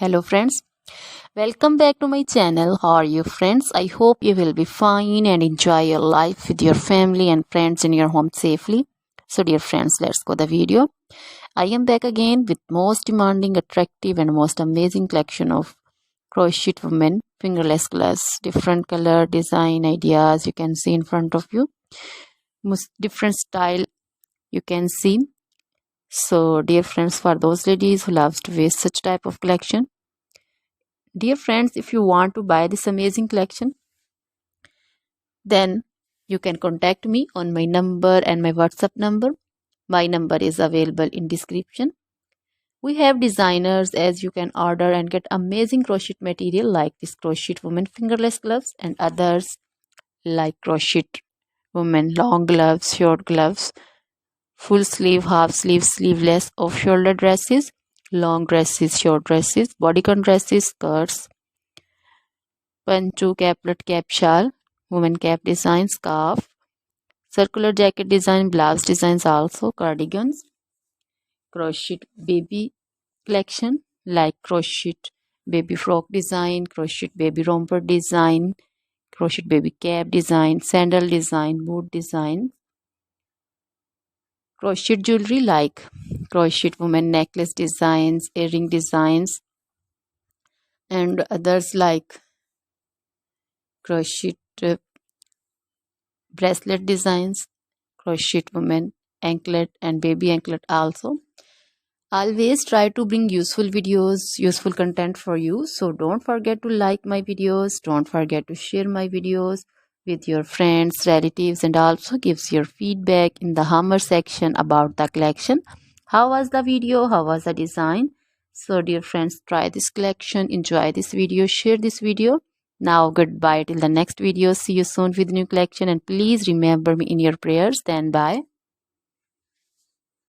Hello friends, welcome back to my channel. How are you friends? I hope you will be fine and enjoy your life with your family and friends in your home safely. So dear friends, let's go the video. I am back again with most demanding, attractive and most amazing collection of crochet women fingerless gloves. Different color, design, ideas you can see in front of you. Most different style you can see. So dear friends, for those ladies who loves to wear such type of collection, dear friends, if you want to buy this amazing collection, then you can contact me on my number and my WhatsApp number. My number is available in description. We have designers as you can order and get amazing crochet material like this crochet woman fingerless gloves and others like crochet woman long gloves, short gloves, full sleeve, half sleeve, sleeveless, off shoulder dresses, long dresses, short dresses, bodycon dresses, skirts, pancho, caplet, cap shawl, woman cap design, scarf, circular jacket design, blouse designs, also cardigans, crochet baby collection like crochet baby frock design, crochet baby romper design, crochet baby cap design, sandal design, boot design, crochet jewelry like crochet woman necklace designs, earring designs, and others like crochet bracelet designs, crochet woman anklet and baby anklet also. Always try to bring useful videos, useful content for you. So don't forget to like my videos, don't forget to share my videos with your friends, relatives, and also gives your feedback in the hammer section about the collection. How was the video? How was the design? So dear friends, try this collection, enjoy this video, share this video. Now goodbye till the next video. See you soon with new collection and please remember me in your prayers. Then bye.